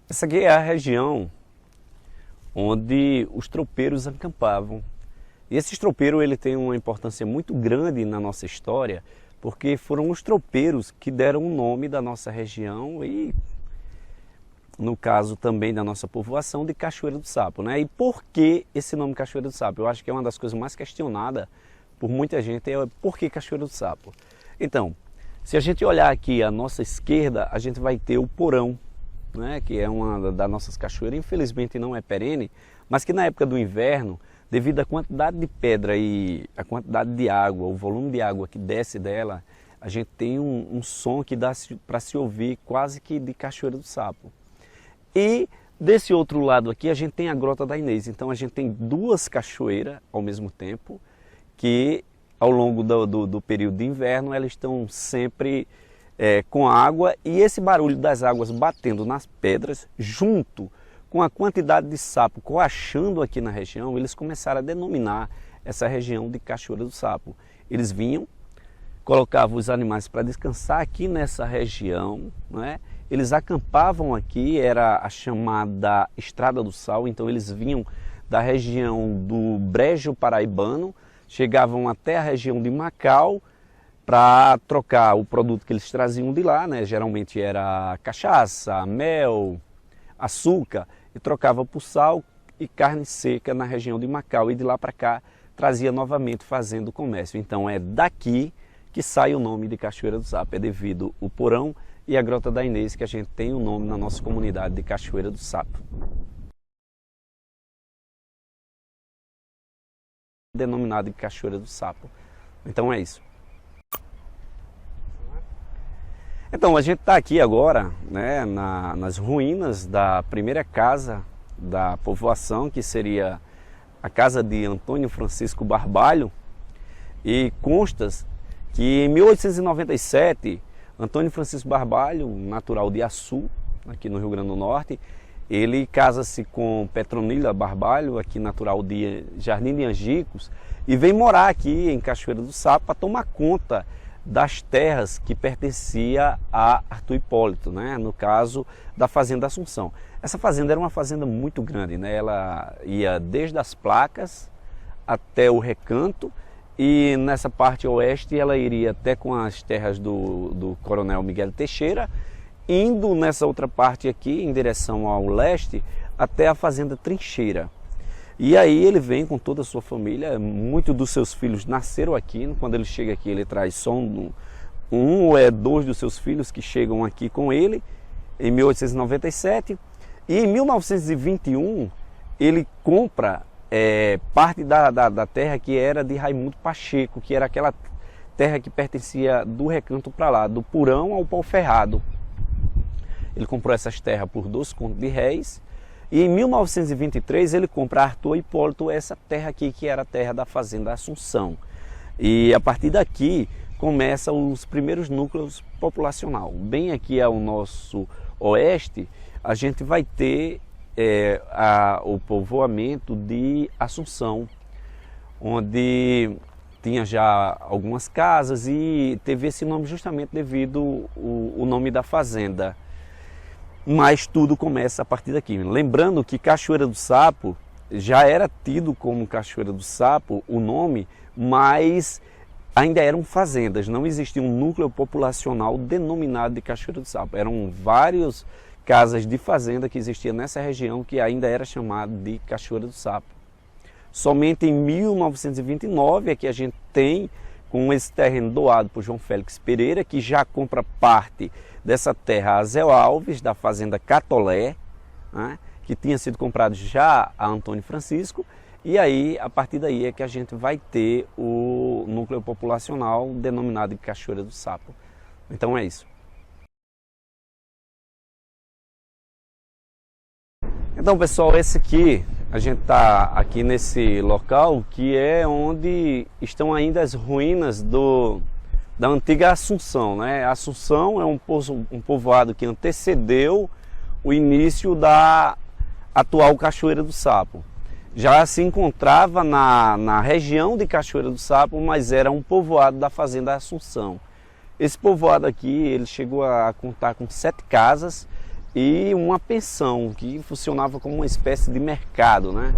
Essa aqui é a região onde os tropeiros acampavam. E esse tropeiro ele tem uma importância muito grande na nossa história, porque foram os tropeiros que deram o nome da nossa região e, no caso também da nossa povoação, de Cachoeira do Sapo, né? E por que esse nome Cachoeira do Sapo? Eu acho que é uma das coisas mais questionadas por muita gente, é por que Cachoeira do Sapo? Então, se a gente olhar aqui à nossa esquerda, a gente vai ter o Porão, né, que é uma das nossas cachoeiras, infelizmente não é perene, mas que na época do inverno, devido à quantidade de pedra e a quantidade de água, o volume de água que desce dela, a gente tem um som que dá para se ouvir quase que de Cachoeira do Sapo. E desse outro lado aqui a gente tem a Grota da Inês, então a gente tem duas cachoeiras ao mesmo tempo, que ao longo do período de inverno elas estão sempre com água, e esse barulho das águas batendo nas pedras, junto com a quantidade de sapo coachando aqui na região, eles começaram a denominar essa região de Cachoeira do Sapo. Eles vinham, colocavam os animais para descansar aqui nessa região, né? Eles acampavam aqui, era a chamada Estrada do Sal, então eles vinham da região do Brejo Paraibano, chegavam até a região de Macau, para trocar o produto que eles traziam de lá, né? Geralmente era cachaça, mel, açúcar, e trocava por sal e carne seca na região de Macau, e de lá para cá trazia novamente fazendo comércio. Então é daqui que sai o nome de Cachoeira do Sapo, é devido ao Porão e a Grota da Inês que a gente tem o nome na nossa comunidade de Cachoeira do Sapo. Denominado de Cachoeira do Sapo. Então é isso. Então, a gente está aqui agora, né, nas ruínas da primeira casa da povoação, que seria a casa de Antônio Francisco Barbalho, e consta que em 1897, Antônio Francisco Barbalho, natural de Açu, aqui no Rio Grande do Norte, ele casa-se com Petronila Barbalho, aqui natural de Jardim de Angicos, e vem morar aqui em Cachoeira do Sapo para tomar conta das terras que pertencia a Arthur Hipólito, né? No caso da Fazenda Assunção. Essa fazenda era uma fazenda muito grande, né? Ela ia desde as placas até o recanto, e nessa parte oeste ela iria até com as terras do Coronel Miguel Teixeira, indo nessa outra parte aqui em direção ao leste até a Fazenda Trincheira. E aí ele vem com toda a sua família, muitos dos seus filhos nasceram aqui. Quando ele chega aqui ele traz só um ou dois dos seus filhos que chegam aqui com ele em 1897. E em 1921 ele compra parte da terra que era de Raimundo Pacheco, que era aquela terra que pertencia do recanto para lá, do Purão ao Pau Ferrado. Ele comprou essas terras por 2 contos de réis. E em 1923 ele compra a Arthur Hipólito essa terra aqui, que era a terra da Fazenda Assunção. E a partir daqui começam os primeiros núcleos populacional. Bem aqui ao nosso oeste, a gente vai ter o povoamento de Assunção, onde tinha já algumas casas e teve esse nome justamente devido ao nome da fazenda. Mas tudo começa a partir daqui. Lembrando que Cachoeira do Sapo já era tido como Cachoeira do Sapo o nome, mas ainda eram fazendas, não existia um núcleo populacional denominado de Cachoeira do Sapo. Eram várias casas de fazenda que existiam nessa região que ainda era chamado de Cachoeira do Sapo. Somente em 1929 é que a gente tem com esse terreno doado por João Félix Pereira, que já compra parte dessa terra a Zé Alves, da fazenda Catolé, né, que tinha sido comprado já a Antônio Francisco, e aí, a partir daí é que a gente vai ter o núcleo populacional denominado de Cachoeira do Sapo. Então é isso. Então, pessoal, esse aqui, a gente está aqui nesse local que é onde estão ainda as ruínas da antiga Assunção, né? A Assunção é um povoado que antecedeu o início da atual Cachoeira do Sapo. Já se encontrava na região de Cachoeira do Sapo, mas era um povoado da Fazenda Assunção. Esse povoado aqui, ele chegou a contar com 7 casas e uma pensão que funcionava como uma espécie de mercado, né?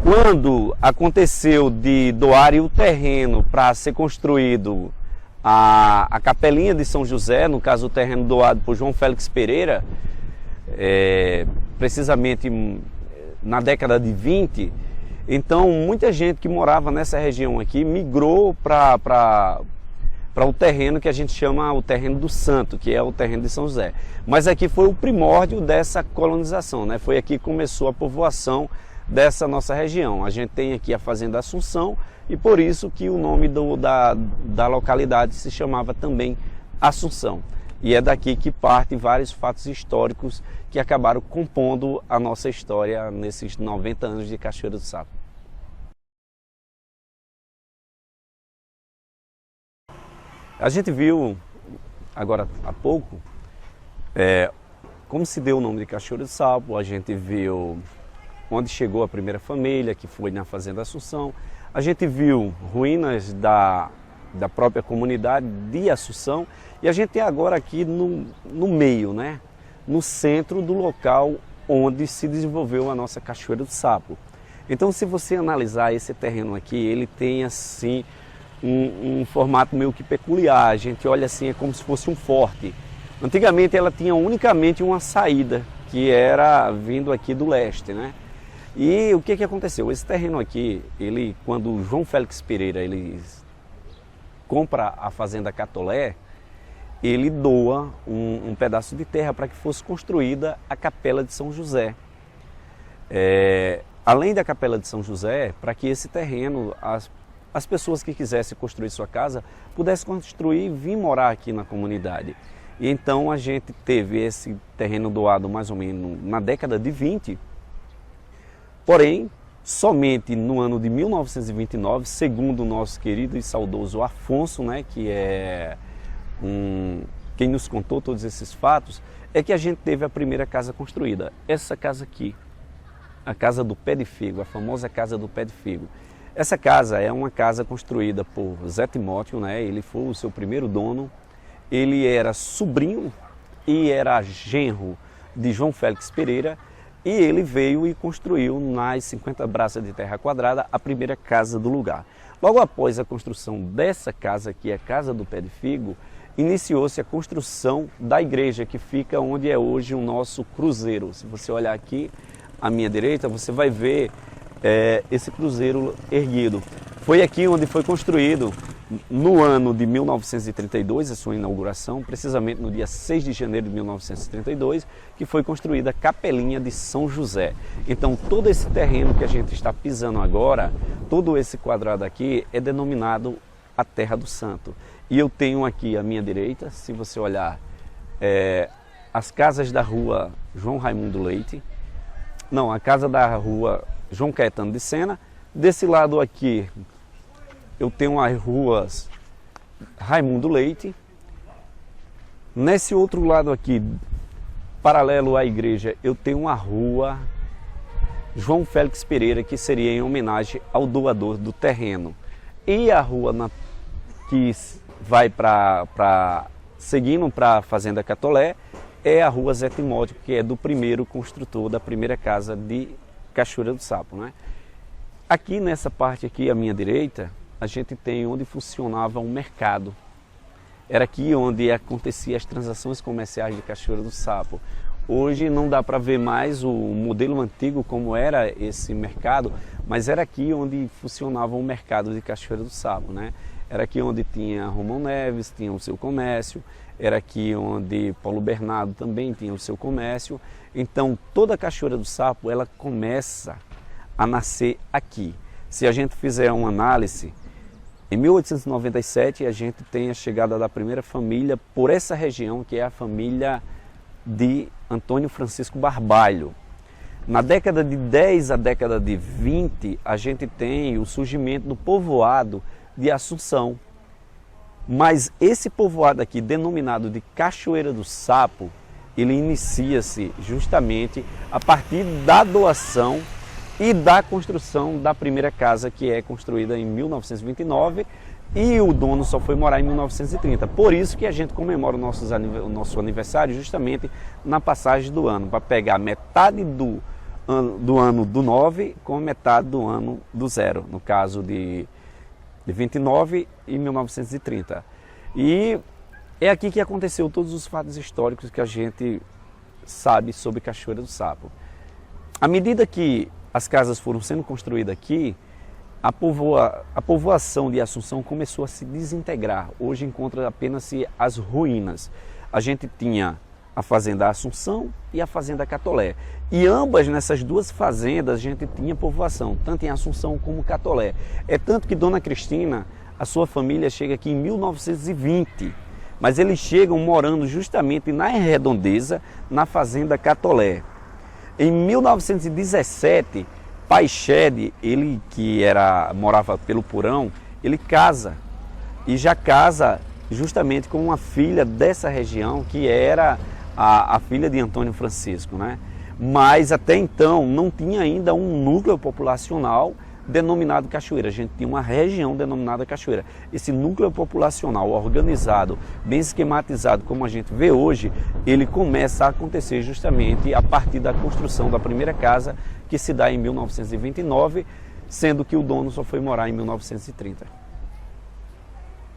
Quando aconteceu de doarem o terreno para ser construído a capelinha de São José, no caso o terreno doado por João Félix Pereira, precisamente na década de 20, então muita gente que morava nessa região aqui migrou para o terreno que a gente chama o terreno do Santo, que é o terreno de São José. Mas aqui foi o primórdio dessa colonização, né? Foi aqui que começou a povoação dessa nossa região. A gente tem aqui a Fazenda Assunção e por isso que o nome da localidade se chamava também Assunção. E é daqui que partem vários fatos históricos que acabaram compondo a nossa história nesses 90 anos de Cachoeira do Sapo. A gente viu agora há pouco como se deu o nome de Cachoeira do Sapo, a gente viu onde chegou a primeira família, que foi na Fazenda Assunção. A gente viu ruínas da própria comunidade de Assunção e a gente tem agora aqui no meio, né? No centro do local onde se desenvolveu a nossa Cachoeira do Sapo. Então, se você analisar esse terreno aqui, ele tem assim um formato meio que peculiar. A gente olha assim, é como se fosse um forte. Antigamente ela tinha unicamente uma saída, que era vindo aqui do leste, né? E o que aconteceu? Esse terreno aqui, quando o João Félix Pereira compra a Fazenda Catolé, ele doa um pedaço de terra para que fosse construída a Capela de São José. Além da Capela de São José, para que esse terreno, as pessoas que quisessem construir sua casa, pudessem construir e vir morar aqui na comunidade. E então a gente teve esse terreno doado mais ou menos na década de 20, porém, somente no ano de 1929, segundo o nosso querido e saudoso Afonso, né, que é quem nos contou todos esses fatos, é que a gente teve a primeira casa construída. Essa casa aqui, a Casa do Pé de Figo, a famosa Casa do Pé de Figo. Essa casa é uma casa construída por Zé Timóteo, né? Ele foi o seu primeiro dono. Ele era sobrinho e era genro de João Félix Pereira e ele veio e construiu nas 50 braças de terra quadrada a primeira casa do lugar. Logo após a construção dessa casa, que é a Casa do Pé de Figo, iniciou-se a construção da igreja que fica onde é hoje o nosso cruzeiro. Se você olhar aqui à minha direita, você vai ver esse cruzeiro erguido. Foi aqui onde foi construído, no ano de 1932, a sua inauguração, precisamente no dia 6 de janeiro de 1932, que foi construída a Capelinha de São José. Então, todo esse terreno que a gente está pisando agora, todo esse quadrado aqui, é denominado a Terra do Santo. E eu tenho aqui à minha direita, se você olhar, as casas da rua João Raimundo Leite, não, a casa da rua João Caetano de Sena. Desse lado aqui eu tenho as ruas Raimundo Leite. Nesse outro lado aqui, paralelo à igreja, eu tenho uma rua João Félix Pereira, que seria em homenagem ao doador do terreno. E a rua que vai seguindo para a Fazenda Catolé é a rua Zé Timóteo, que é do primeiro construtor da primeira casa de Cachoeira do Sapo, né? Aqui nessa parte aqui à minha direita, a gente tem onde funcionava um mercado. Era aqui onde aconteciam as transações comerciais de Cachoeira do Sapo. Hoje não dá para ver mais o modelo antigo como era esse mercado, mas era aqui onde funcionava o mercado de Cachoeira do Sapo, né? Era aqui onde tinha Romão Neves, tinha o seu comércio, era aqui onde Paulo Bernardo também tinha o seu comércio. Então toda a Cachoeira do Sapo, ela começa a nascer aqui. Se a gente fizer uma análise, em 1897 a gente tem a chegada da primeira família por essa região, que é a família de Antônio Francisco Barbalho. Na década de 10 à década de 20, a gente tem o surgimento do povoado de Assunção. Mas esse povoado aqui, denominado de Cachoeira do Sapo, ele inicia-se justamente a partir da doação e da construção da primeira casa, que é construída em 1929 e o dono só foi morar em 1930. Por isso que a gente comemora o nosso aniversário justamente na passagem do ano, para pegar metade do ano do 9 com metade do ano do 0, no caso de 29 e 1930. E é aqui que aconteceu todos os fatos históricos que a gente sabe sobre Cachoeira do Sapo. À medida que as casas foram sendo construídas aqui, a povoação de Assunção começou a se desintegrar. Hoje encontra apenas as ruínas. A gente tinha a Fazenda Assunção e a Fazenda Catolé. E ambas, nessas duas fazendas, a gente tinha povoação, tanto em Assunção como Catolé. É tanto que Dona Cristina, a sua família, chega aqui em 1920. Mas eles chegam morando justamente na redondeza, na Fazenda Catolé. Em 1917, Pai Shed, ele que morava pelo Porão, ele casa. E já casa justamente com uma filha dessa região, que era a filha de Antônio Francisco, né? Mas até então não tinha ainda um núcleo populacional denominado Cachoeira. A gente tinha uma região denominada Cachoeira. Esse núcleo populacional organizado, bem esquematizado, como a gente vê hoje, ele começa a acontecer justamente a partir da construção da primeira casa, que se dá em 1929, sendo que o dono só foi morar em 1930.